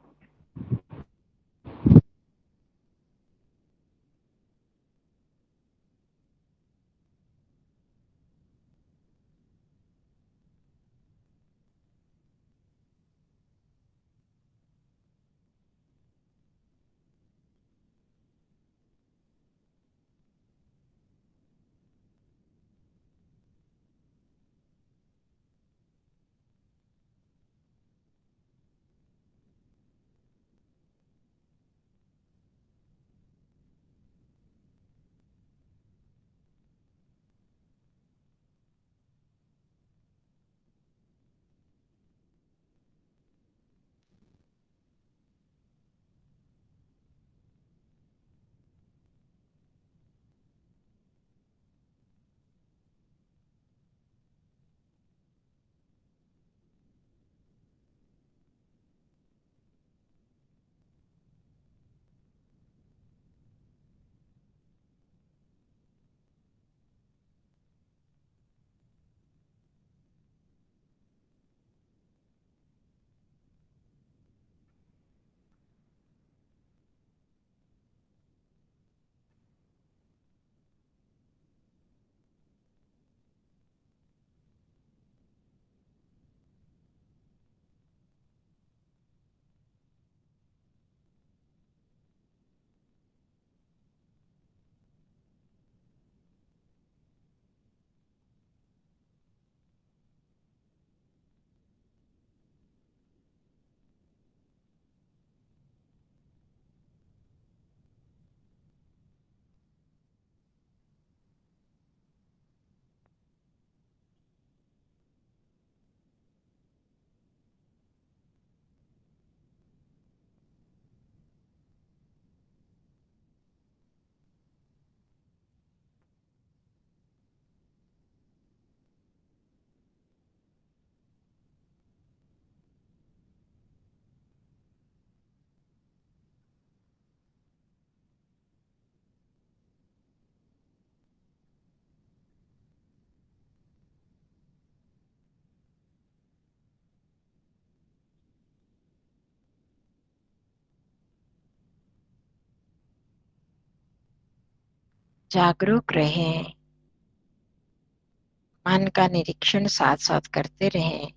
जागरूक रहें, मन का निरीक्षण साथ साथ करते रहें।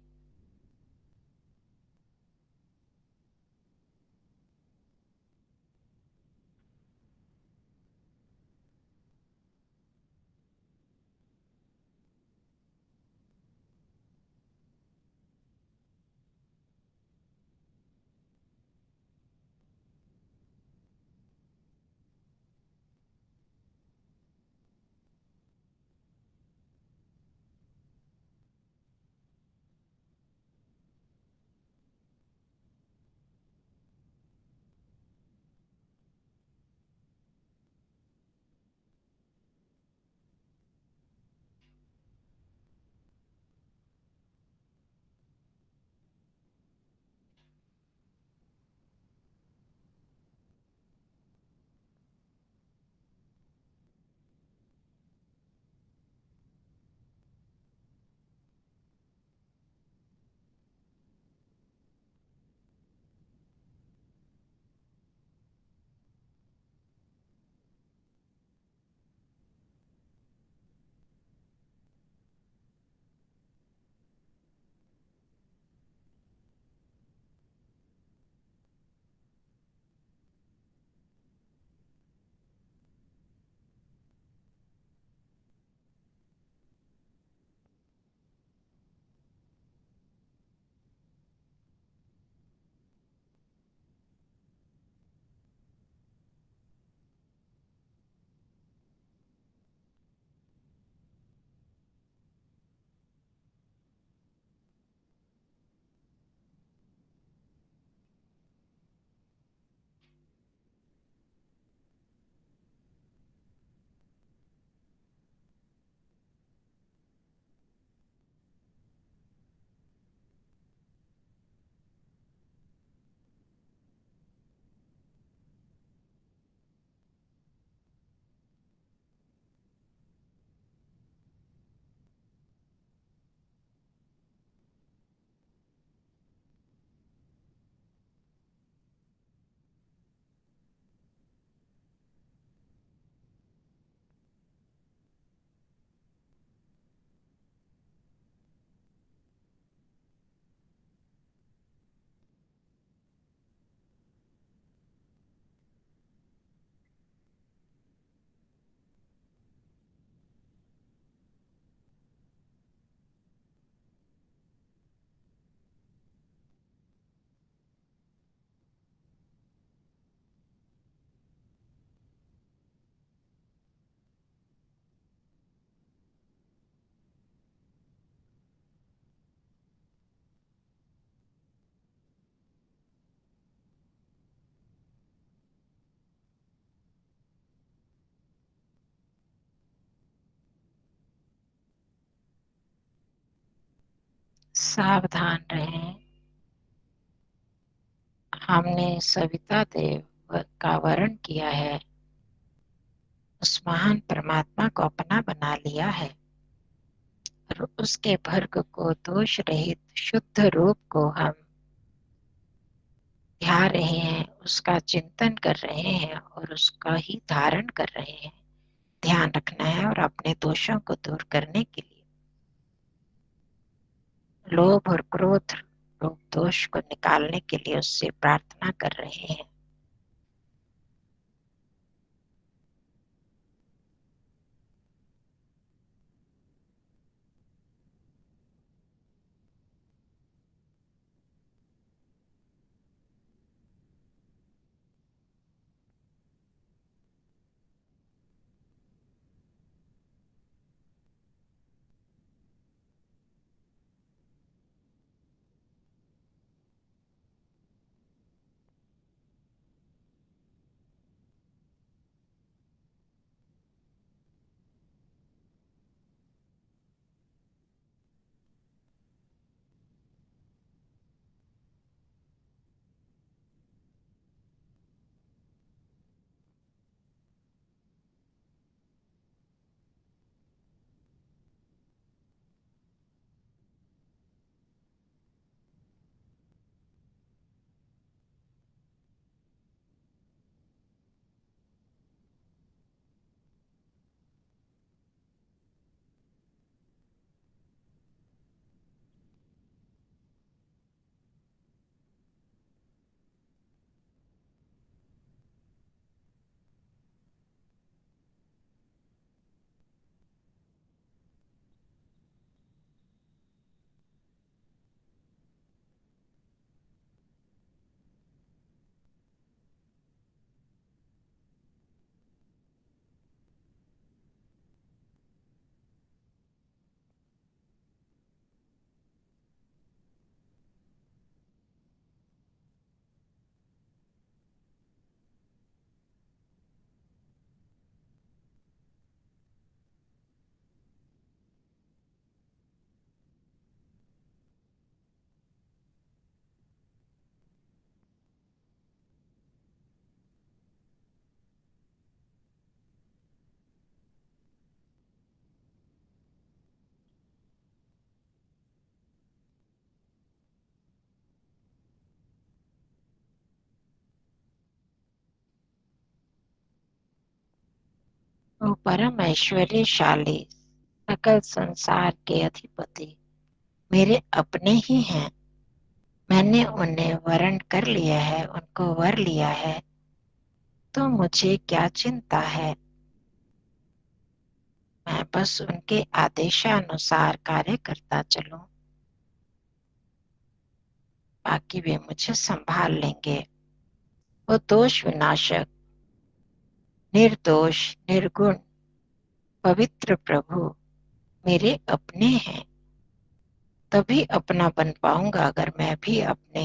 सावधान रहें। हमने सविता देव का वर्ण किया है, उस महान परमात्मा को अपना बना लिया है और उसके भर्ग को दोष रहित शुद्ध रूप को हम ध्या रहे हैं, उसका चिंतन कर रहे हैं और उसका ही धारण कर रहे हैं। ध्यान रखना है और अपने दोषों को दूर करने के लिए लोभ और क्रोध रूप दोष को निकालने के लिए उससे प्रार्थना कर रहे हैं। वो परम ऐश्वर्यशाली सकल संसार के अधिपति मेरे अपने ही हैं। मैंने उन्हें वरण कर लिया है, उनको वर लिया है, तो मुझे क्या चिंता है। मैं बस उनके आदेशानुसार कार्य करता चलूं, बाकी वे मुझे संभाल लेंगे। वो दोष विनाशक, निर्दोष, निर्गुण, पवित्र प्रभु मेरे अपने हैं। तभी अपना बन पाऊंगा अगर मैं भी अपने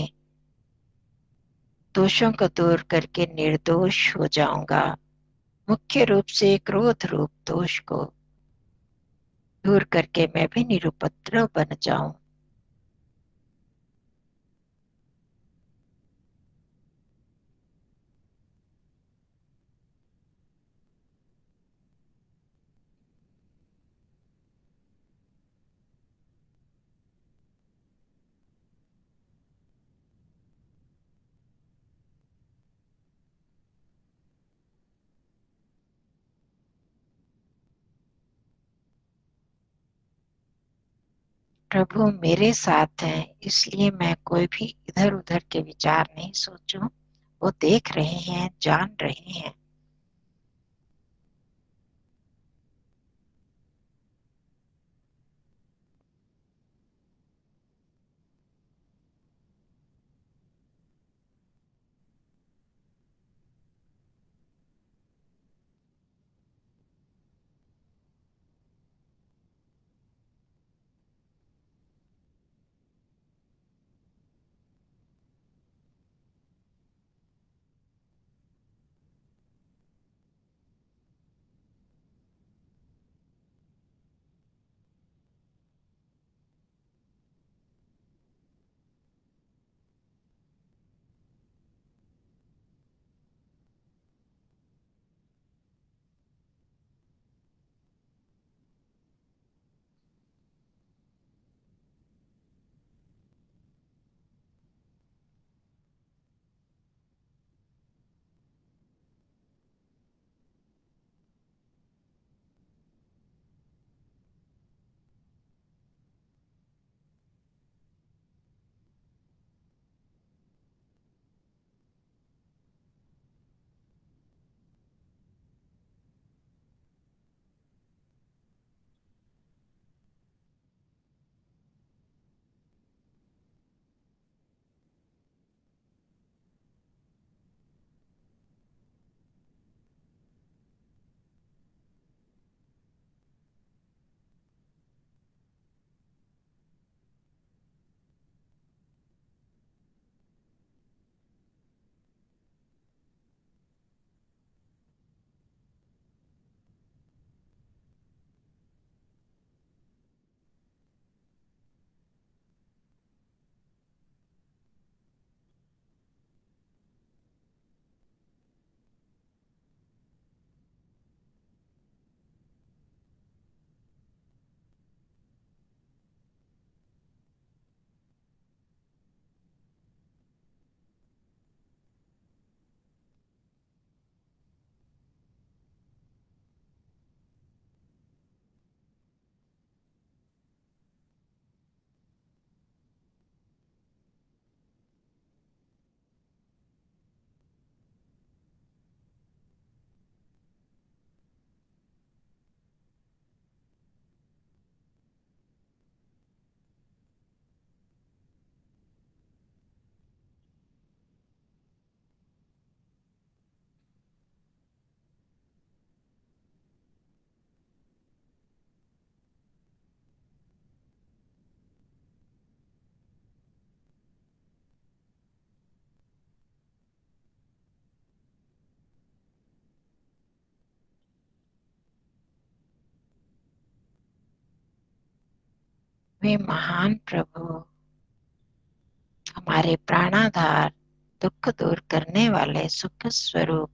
दोषों को दूर करके निर्दोष हो जाऊंगा। मुख्य रूप से क्रोध रूप दोष को दूर करके मैं भी निरुपद्रव बन जाऊं। प्रभु मेरे साथ हैं, इसलिए मैं कोई भी इधर उधर के विचार नहीं सोचूं। वो देख रहे हैं, जान रहे हैं। वे महान प्रभु, हमारे प्राणाधार, दुख दूर करने वाले सुख स्वरूप,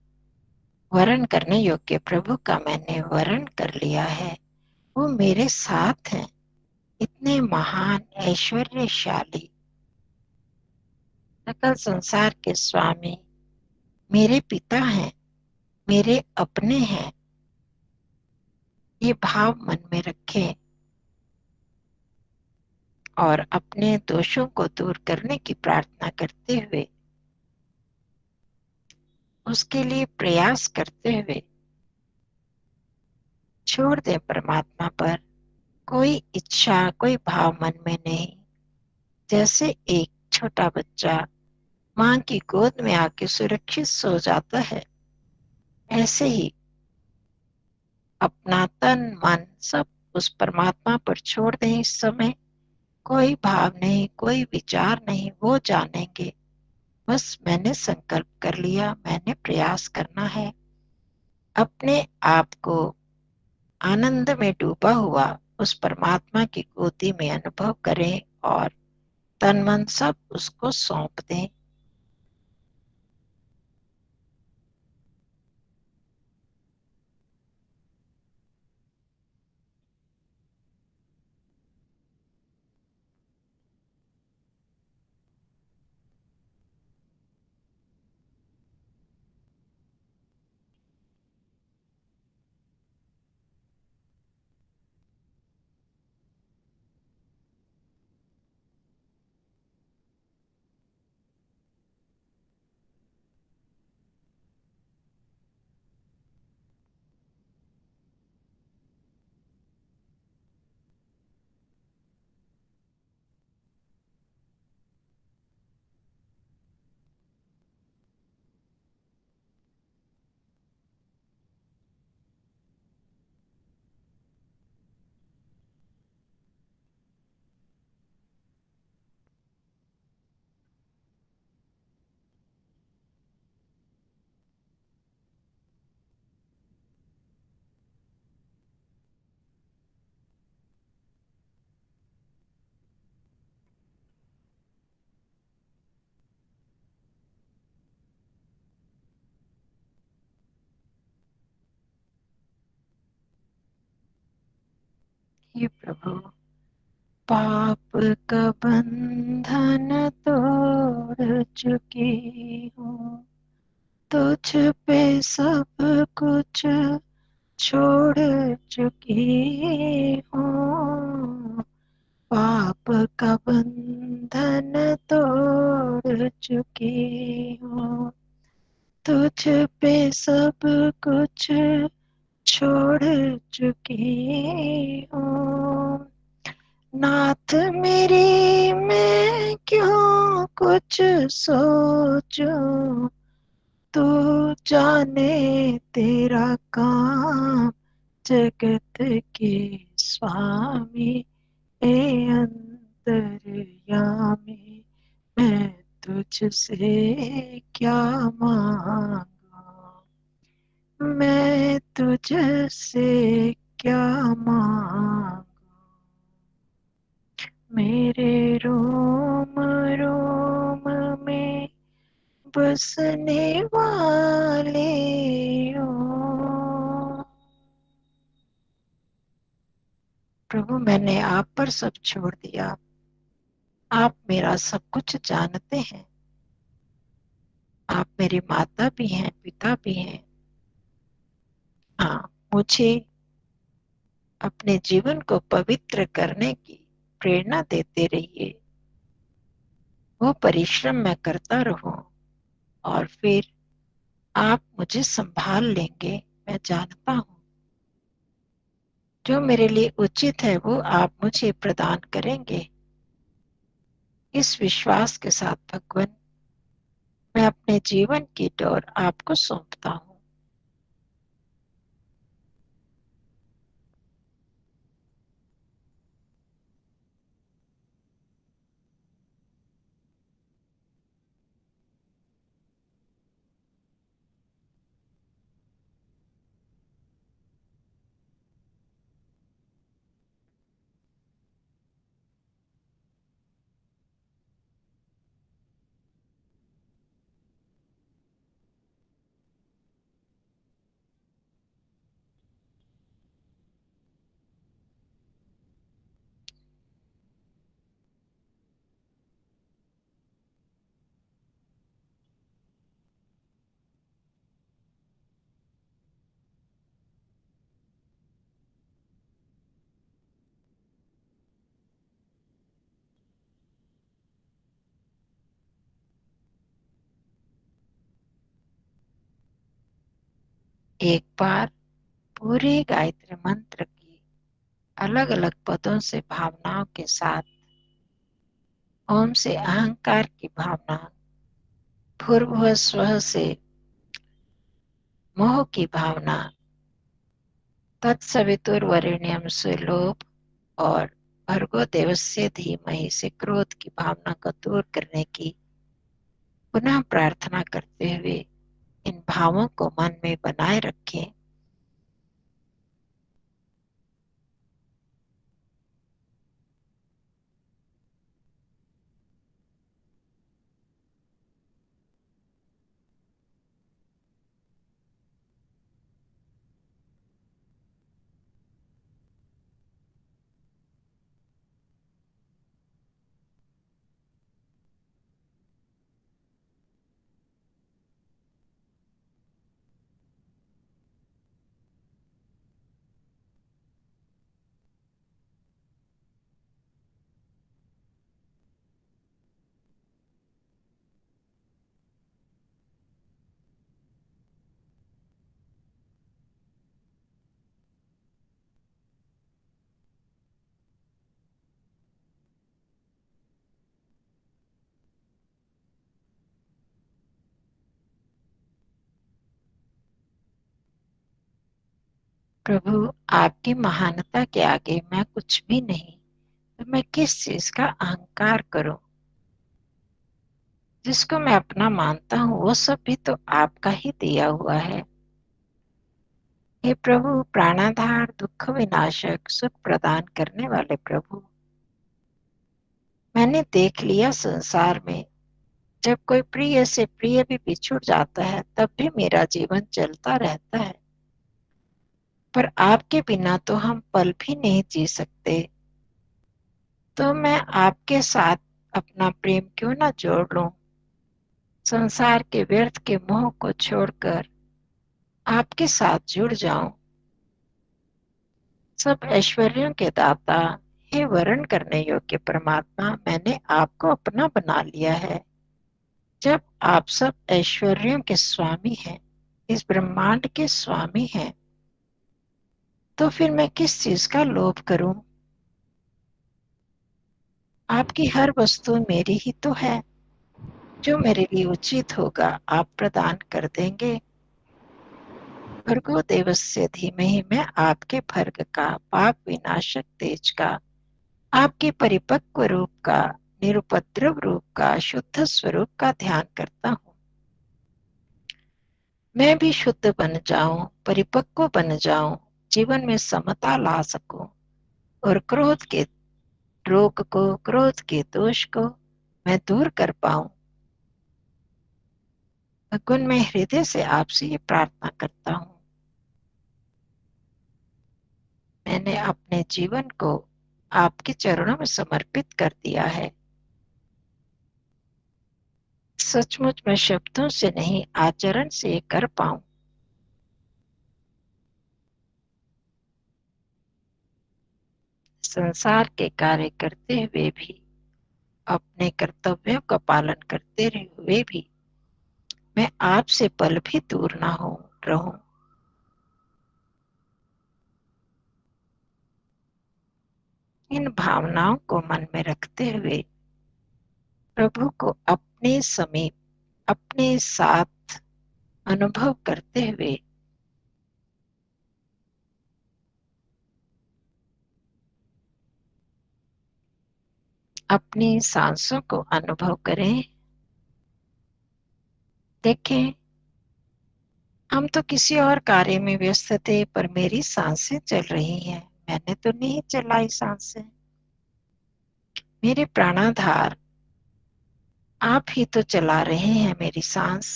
वरण करने योग्य प्रभु का मैंने वरण कर लिया है। वो मेरे साथ हैं। इतने महान ऐश्वर्यशाली सकल संसार के स्वामी मेरे पिता हैं, मेरे अपने हैं। ये भाव मन में रखें और अपने दोषों को दूर करने की प्रार्थना करते हुए, उसके लिए प्रयास करते हुए छोड़ दें परमात्मा पर। कोई इच्छा, कोई भाव मन में नहीं। जैसे एक छोटा बच्चा मां की गोद में आके सुरक्षित सो जाता है, ऐसे ही अपना तन मन सब उस परमात्मा पर छोड़ दें। इस समय कोई भाव नहीं, कोई विचार नहीं, वो जानेंगे बस मैंने संकल्प कर लिया, मैंने प्रयास करना है। अपने आप को आनंद में डूबा हुआ उस परमात्मा की गोदी में अनुभव करें और तन मन सब उसको सौंप दें। हे प्रभु, पाप का बंधन तोड़ चुकी हूँ, तुझ पे सब कुछ छोड़ चुकी हूँ। पाप का बंधन तोड़ चुकी हूँ, तुझ पे सब कुछ छोड़ चुकी हूँ। नाथ मेरी मैं क्यों कुछ सोचूं, तू जाने तेरा काम जगत के स्वामी। ए अंतर्यामी, मैं तुझसे क्या मांगू, मैं तुझसे क्या मांगू। मेरे रोम रोम में बसने वाले हो। प्रभु, मैंने आप पर सब छोड़ दिया। आप मेरा सब कुछ जानते हैं। आप मेरे माता भी हैं, पिता भी हैं। हाँ, मुझे अपने जीवन को पवित्र करने की प्रेरणा देते रहिए। वो परिश्रम मैं करता रहूं और फिर आप मुझे संभाल लेंगे, मैं जानता हूँ। जो मेरे लिए उचित है वो आप मुझे प्रदान करेंगे। इस विश्वास के साथ भगवान, मैं अपने जीवन की डोर आपको सौंपता हूँ। एक बार पूरे गायत्री मंत्र की अलग अलग पदों से भावनाओं के साथ ओम से अहंकार की भावना, भूर्भुवः स्वः से मोह की भावना, तत्सवितुर्वरेण्यम से लोभ और भर्गो देवस्य धीमहि से क्रोध की भावना को दूर करने की पुनः प्रार्थना करते हुए इन भावों को मन में बनाए रखें। प्रभु, आपकी महानता के आगे मैं कुछ भी नहीं, तो मैं किस चीज का अहंकार करूं? जिसको मैं अपना मानता हूँ वो सब भी तो आपका ही दिया हुआ है। हे प्रभु, प्राणाधार, दुख विनाशक, सुख प्रदान करने वाले प्रभु, मैंने देख लिया संसार में जब कोई प्रिय से प्रिय भी बिछुड़ जाता है तब भी मेरा जीवन चलता रहता है, पर आपके बिना तो हम पल भी नहीं जी सकते। तो मैं आपके साथ अपना प्रेम क्यों ना जोड़ लूं? संसार के व्यर्थ के मोह को छोड़कर आपके साथ जुड़ जाऊं। सब ऐश्वर्यों के दाता, हे वरण करने योग्य परमात्मा, मैंने आपको अपना बना लिया है। जब आप सब ऐश्वर्यों के स्वामी हैं, इस ब्रह्मांड के स्वामी हैं, तो फिर मैं किस चीज का लोभ करूं? आपकी हर वस्तु मेरी ही तो है। जो मेरे लिए उचित होगा आप प्रदान कर देंगे। भर्गो देवस्य धीमहि, मैं आपके भर्ग का, पाप विनाशक तेज का, आपके परिपक्व रूप का, निरुपद्रव रूप का, शुद्ध स्वरूप का ध्यान करता हूँ। मैं भी शुद्ध बन जाऊं, परिपक्व बन जाऊं, जीवन में समता ला सकूं और क्रोध के रोग को, क्रोध के दोष को मैं दूर कर पाऊं। भगवान, मैं हृदय से आपसे ये प्रार्थना करता हूँ। मैंने अपने जीवन को आपके चरणों में समर्पित कर दिया है। सचमुच मैं शब्दों से नहीं, आचरण से कर पाऊं। संसार के कार्य करते हुए भी, अपने कर्तव्यों का पालन करते हुए भी मैं आपसे पल भी दूर ना हो रहूं। इन भावनाओं को मन में रखते हुए प्रभु को अपने समीप, अपने साथ अनुभव करते हुए अपनी सांसों को अनुभव करें। देखें, हम तो किसी और कार्य में व्यस्त थे, पर मेरी सांसें चल रही हैं। मैंने तो नहीं चलाई सांसें। मेरे प्राणाधार, आप ही तो चला रहे हैं मेरी सांस।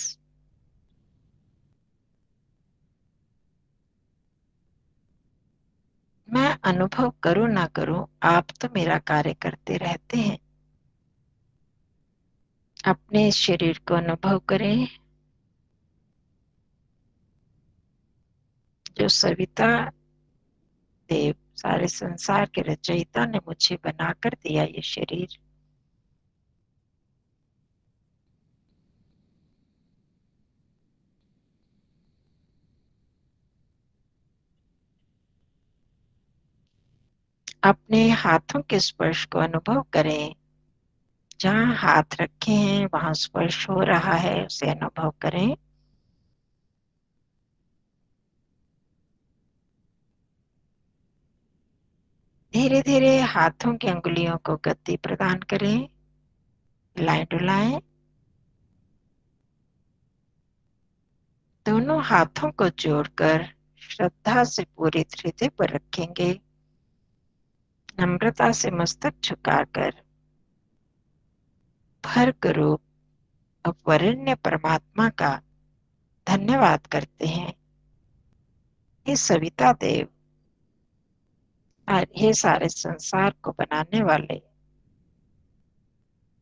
मैं अनुभव करूं ना करूं, आप तो मेरा कार्य करते रहते हैं। अपने शरीर को अनुभव करें, जो सविता देव, सारे संसार के रचयिता ने मुझे बनाकर दिया ये शरीर। अपने हाथों के स्पर्श को अनुभव करें। जहाँ हाथ रखे हैं वहां स्पर्श हो रहा है, उसे अनुभव करें। धीरे धीरे हाथों की अंगुलियों को गति प्रदान करें, हिलाएं डुलाएं। दोनों हाथों को जोड़कर श्रद्धा से पूरे हृदय पर रखेंगे। नम्रता से मस्तक झुकाकर भर्ग रूप अपवरण्य परमात्मा का धन्यवाद करते हैं। हे सविता देव और ये सारे संसार को बनाने वाले,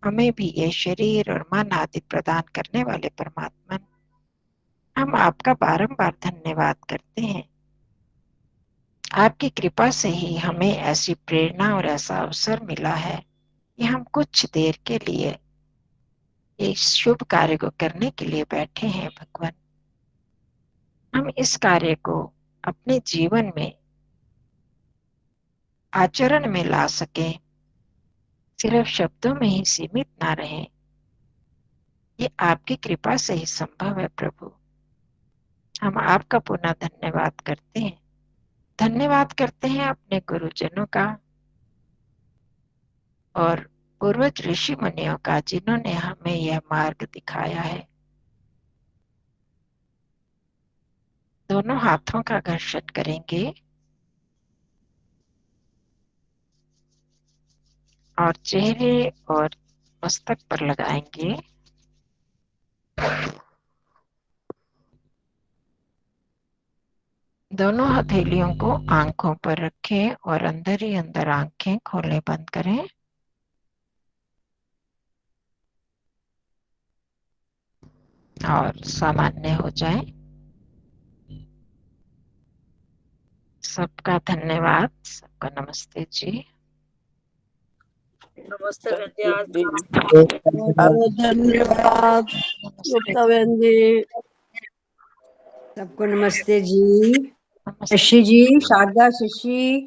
हमें भी ये शरीर और मन आदि प्रदान करने वाले परमात्मा, हम आपका बारंबार धन्यवाद करते हैं। आपकी कृपा से ही हमें ऐसी प्रेरणा और ऐसा अवसर मिला है कि हम कुछ देर के लिए इस शुभ कार्य को करने के लिए बैठे हैं। भगवान, हम इस कार्य को अपने जीवन में आचरण में ला सके, सिर्फ शब्दों में ही सीमित ना रहे। ये आपकी कृपा से ही संभव है प्रभु। हम आपका पुनः धन्यवाद करते हैं। धन्यवाद करते हैं अपने गुरुजनों का और पूर्वज ऋषि मुनियों का, जिन्होंने हमें यह मार्ग दिखाया है। दोनों हाथों का घर्षण करेंगे और चेहरे और मस्तक पर लगाएंगे। दोनों हथेलियों को आंखों पर रखें और अंदर ही अंदर आंखें खोले बंद करें। और सामान्य हो जाए। सबका धन्यवाद, सबका नमस्ते जी। नमस्ते बहन आज बहुत बहुत धन्यवाद नमस्ते गुप्ता बहन जी। सबको नमस्ते जी। नमस्ते शशि जी, शारदा शशि।